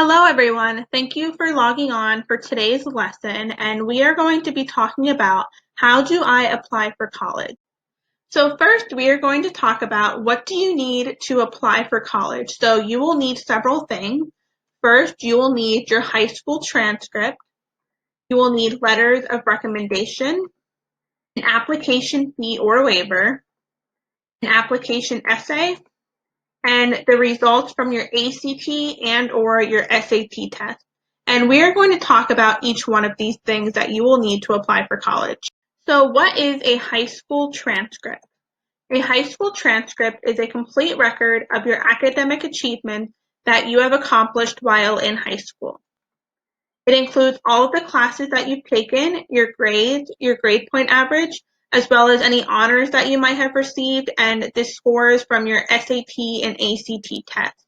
Hello, everyone. Thank you for logging on for today's lesson, and we are going to be talking about how do I apply for college. So first, we are going to talk about what do you need to apply for college. So you will need several things. First, you will need your high school transcript. You will need letters of recommendation, an application fee or waiver, an application essay, and the results from your ACT and or your SAT test. And we are going to talk about each one of these things that you will need to apply for college. So what is a high school transcript? A high school transcript is a complete record of your academic achievements that you have accomplished while in high school. It includes all of the classes that you've taken, your grades, your grade point average, as well as any honors that you might have received, and the scores from your SAT and ACT tests.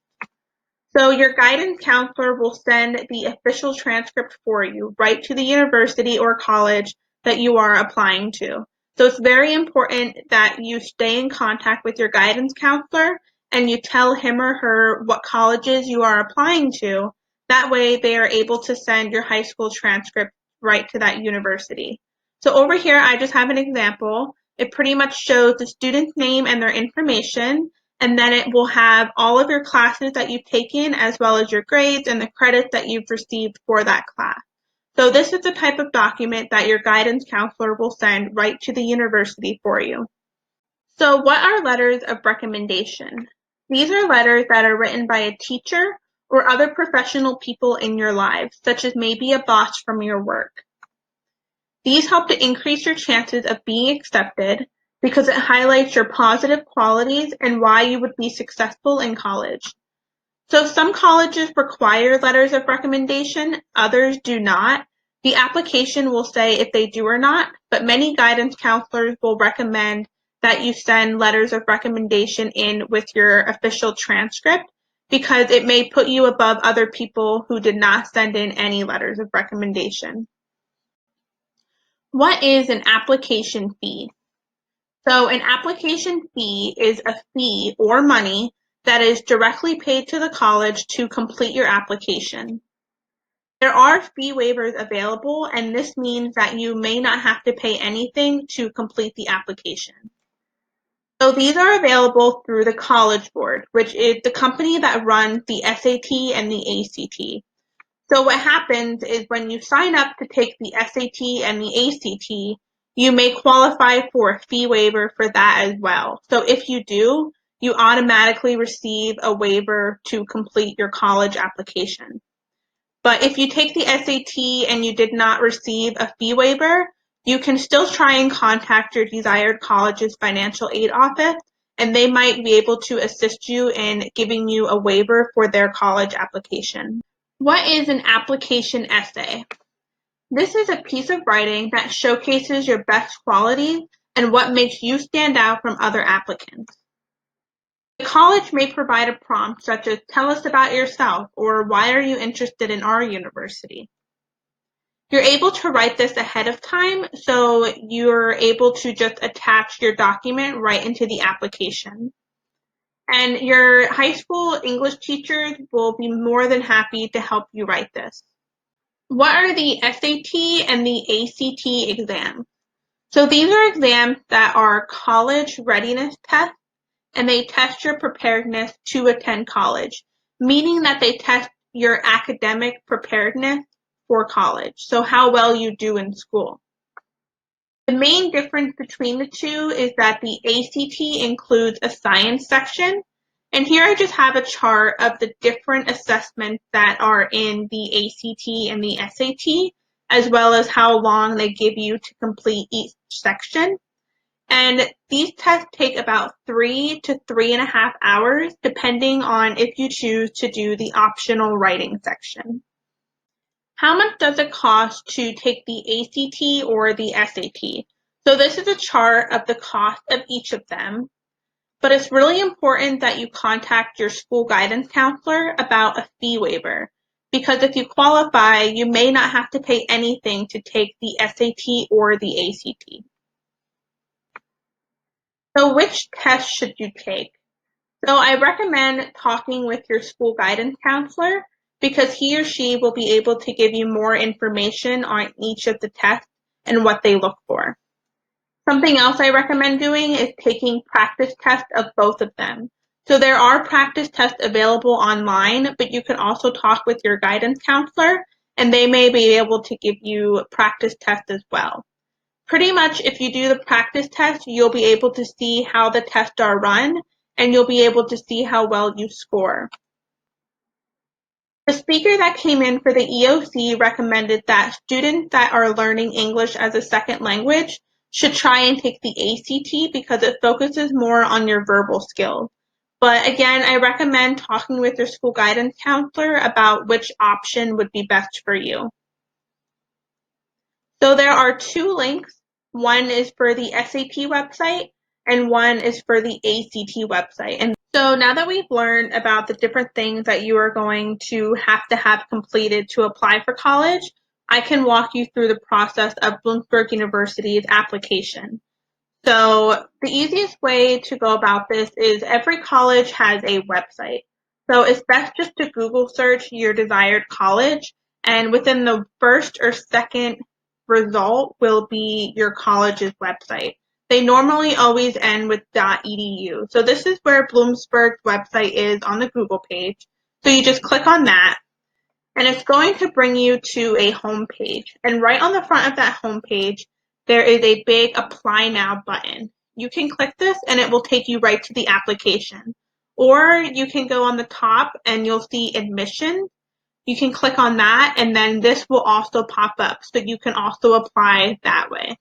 So your guidance counselor will send the official transcript for you right to the university or college that you are applying to. So it's very important that you stay in contact with your guidance counselor and you tell him or her what colleges you are applying to. That way they are able to send your high school transcript right to that university. So over here, I just have an example. It pretty much shows the student's name and their information, and then it will have all of your classes that you've taken as well as your grades and the credits that you've received for that class. So this is the type of document that your guidance counselor will send right to the university for you. So what are letters of recommendation? These are letters that are written by a teacher or other professional people in your lives, such as maybe a boss from your work. These help to increase your chances of being accepted because it highlights your positive qualities and why you would be successful in college. So some colleges require letters of recommendation, others do not. The application will say if they do or not, but many guidance counselors will recommend that you send letters of recommendation in with your official transcript because it may put you above other people who did not send in any letters of recommendation. What is an application fee? So an application fee is a fee or money that is directly paid to the college to complete your application. There are fee waivers available, and this means that you may not have to pay anything to complete the application. So these are available through the College Board, which is the company that runs the SAT and the ACT. So what happens is when you sign up to take the SAT and the ACT, you may qualify for a fee waiver for that as well. So if you do, you automatically receive a waiver to complete your college application. But if you take the SAT and you did not receive a fee waiver, you can still try and contact your desired college's financial aid office, and they might be able to assist you in giving you a waiver for their college application. What is an application essay? This is a piece of writing that showcases your best qualities and what makes you stand out from other applicants. The college may provide a prompt such as tell us about yourself or why are you interested in our university. You're able to write this ahead of time, so you're able to just attach your document right into the application. And your high school English teachers will be more than happy to help you write this. What are the SAT and the ACT exams? So these are exams that are college readiness tests, and they test your preparedness to attend college, meaning that they test your academic preparedness for college, so how well you do in school. The main difference between the two is that the ACT includes a science section, and here I just have a chart of the different assessments that are in the ACT and the SAT, as well as how long they give you to complete each section. And these tests take about 3 to 3.5 hours, depending on if you choose to do the optional writing section. How much does it cost to take the ACT or the SAT? So this is a chart of the cost of each of them, but it's really important that you contact your school guidance counselor about a fee waiver, because if you qualify, you may not have to pay anything to take the SAT or the ACT. So which test should you take? So I recommend talking with your school guidance counselor because he or she will be able to give you more information on each of the tests and what they look for. Something else I recommend doing is taking practice tests of both of them. So there are practice tests available online, but you can also talk with your guidance counselor and they may be able to give you practice tests as well. Pretty much if you do the practice test, you'll be able to see how the tests are run and you'll be able to see how well you score. The speaker that came in for the EOC recommended that students that are learning English as a second language should try and take the ACT because it focuses more on your verbal skills. But again, I recommend talking with your school guidance counselor about which option would be best for you. So there are two links. One is for the SAT website and one is for the ACT website. And so now that we've learned about the different things that you are going to have completed to apply for college, I can walk you through the process of Bloomsburg University's application. So the easiest way to go about this is every college has a website. So it's best just to Google search your desired college, and within the first or second result will be your college's website. They normally always end with .edu. So this is where Bloomsburg's website is on the Google page. So you just click on that, and it's going to bring you to a home page. And right on the front of that home page, there is a big Apply Now button. You can click this and it will take you right to the application. Or you can go on the top and you'll see Admission. You can click on that and then this will also pop up, so you can also apply that way.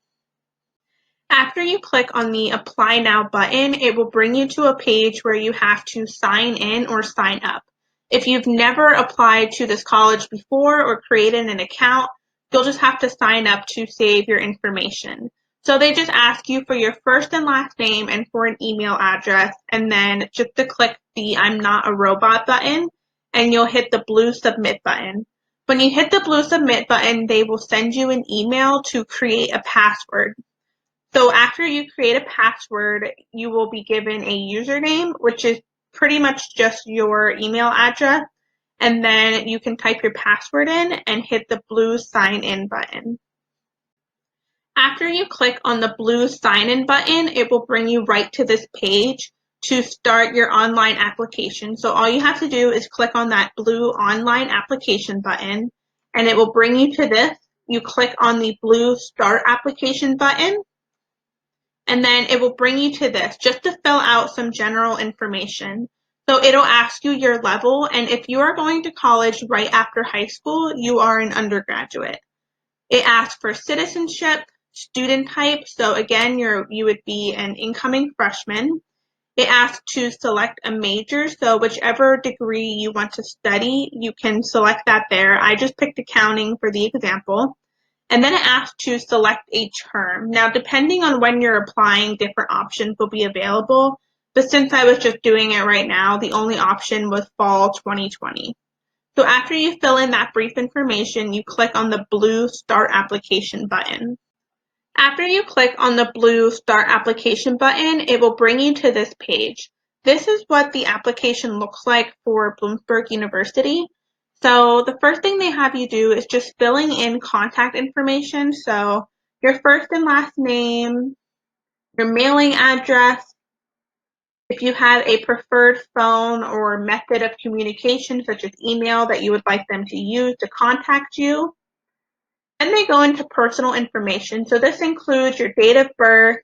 After you click on the Apply Now button, it will bring you to a page where you have to sign in or sign up. If you've never applied to this college before or created an account, you'll just have to sign up to save your information. So they just ask you for your first and last name and for an email address, and then just to click the I'm Not a Robot button, and you'll hit the blue Submit button. When you hit the blue Submit button, they will send you an email to create a password. So after you create a password, you will be given a username, which is pretty much just your email address, and then you can type your password in and hit the blue Sign In button. After you click on the blue Sign In button, it will bring you right to this page to start your online application. So all you have to do is click on that blue Online Application button, and it will bring you to this. You click on the blue Start Application button, and then it will bring you to this just to fill out some general information. So it'll ask you your level, and if you are going to college right after high school, you are an undergraduate. It asks for citizenship, student type, so again, you would be an incoming freshman. It asks to select a major, so whichever degree you want to study, you can select that there. I just picked accounting for the example. And then it asks to select a term. Now, depending on when you're applying, different options will be available. But since I was just doing it right now, the only option was fall 2020. So after you fill in that brief information, you click on the blue Start Application button. After you click on the blue Start Application button, it will bring you to this page. This is what the application looks like for Bloomsburg University. So the first thing they have you do is just filling in contact information. So your first and last name, your mailing address, if you have a preferred phone or method of communication, such as email, that you would like them to use to contact you. Then they go into personal information. So this includes your date of birth,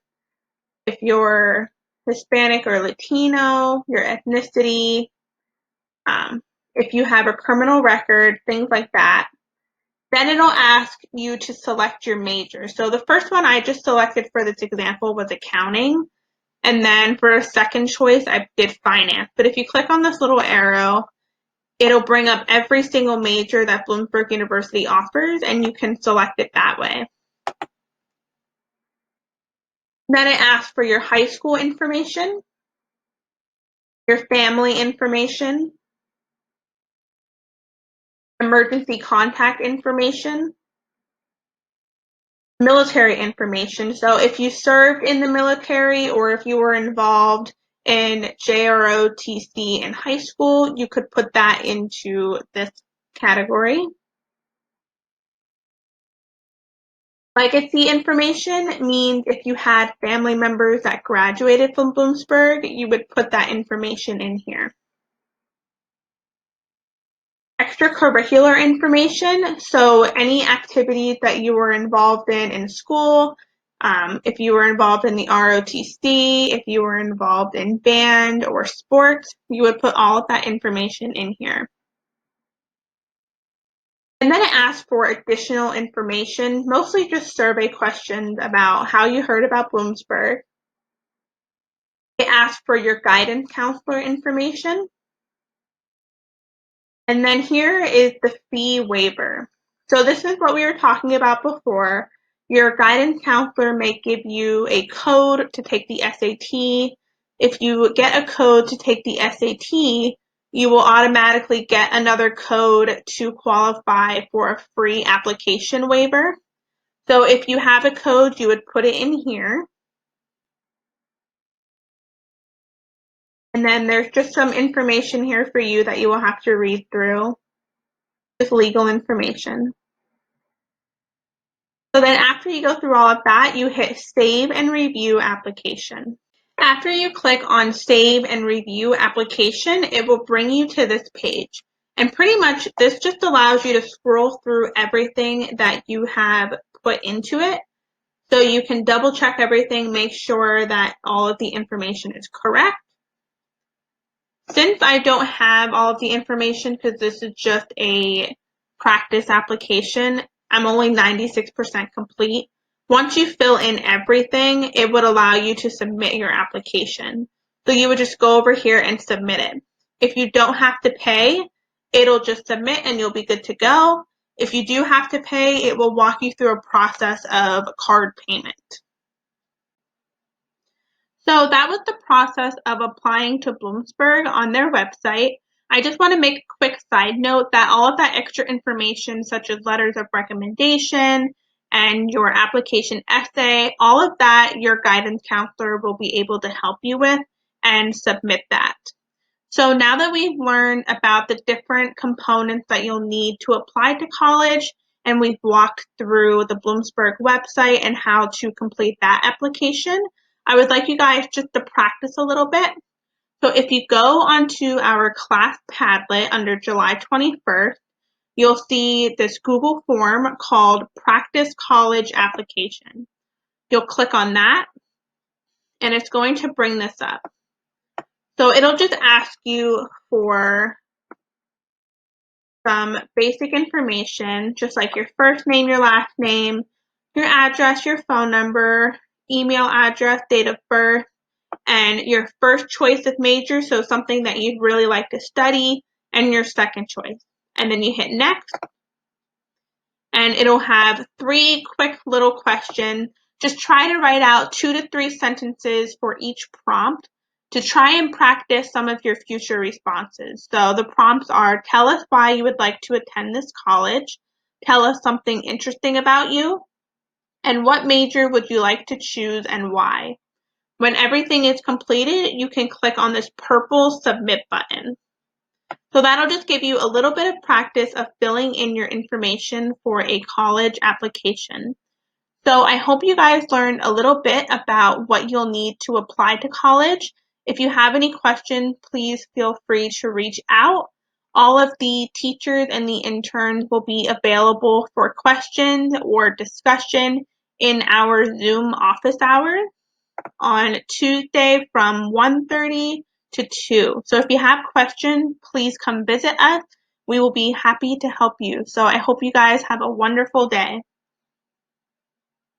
if you're Hispanic or Latino, your ethnicity, if you have a criminal record, things like that. Then it'll ask you to select your major. So the first one I just selected for this example was accounting. And then for a second choice, I did finance. But if you click on this little arrow, it'll bring up every single major that Bloomsburg University offers, and you can select it that way. Then it asks for your high school information, your family information, emergency contact information, military information. So if you served in the military or if you were involved in JROTC in high school, you could put that into this category. Legacy information means if you had family members that graduated from Bloomsburg, you would put that information in here. Extracurricular information, so any activities that you were involved in school, if you were involved in the ROTC, if you were involved in band or sports, you would put all of that information in here. And then it asks for additional information, mostly just survey questions about how you heard about Bloomsburg. It asks for your guidance counselor information. And then here is the fee waiver. So this is what we were talking about before. Your guidance counselor may give you a code to take the SAT. If you get a code to take the SAT, you will automatically get another code to qualify for a free application waiver. So if you have a code, you would put it in here. And then there's just some information here for you that you will have to read through. Just legal information. So then after you go through all of that, you hit Save and Review Application. After you click on Save and Review Application, it will bring you to this page. And pretty much this just allows you to scroll through everything that you have put into it. So you can double check everything, make sure that all of the information is correct. Since I don't have all of the information because this is just a practice application, I'm only 96% complete. Once you fill in everything, it would allow you to submit your application. So you would just go over here and submit it. If you don't have to pay, it'll just submit and you'll be good to go. If you do have to pay, it will walk you through a process of card payment. So that was the process of applying to Bloomsburg on their website. I just want to make a quick side note that all of that extra information, such as letters of recommendation and your application essay, all of that your guidance counselor will be able to help you with and submit that. So now that we've learned about the different components that you'll need to apply to college, and we've walked through the Bloomsburg website and how to complete that application, I would like you guys just to practice a little bit. So if you go onto our class Padlet under July 21st, you'll see this Google form called Practice College Application. You'll click on that, and it's going to bring this up. So it'll just ask you for some basic information, just like your first name, your last name, your address, your phone number, email address, date of birth, and your first choice of major, so something that you'd really like to study, and your second choice. And then you hit next, and it'll have 3 quick little questions. Just try to write out 2 to 3 sentences for each prompt to try and practice some of your future responses. So the prompts are: tell us why you would like to attend this college, tell us something interesting about you, and what major would you like to choose and why. When everything is completed, you can click on this purple submit button. So that'll just give you a little bit of practice of filling in your information for a college application. So I hope you guys learned a little bit about what you'll need to apply to college. If you have any questions, please feel free to reach out. All of the teachers and the interns will be available for questions or discussion in our Zoom office hours on Tuesday from 1:30 to 2. So if you have questions, please come visit us. We will be happy to help you. So I hope you guys have a wonderful day.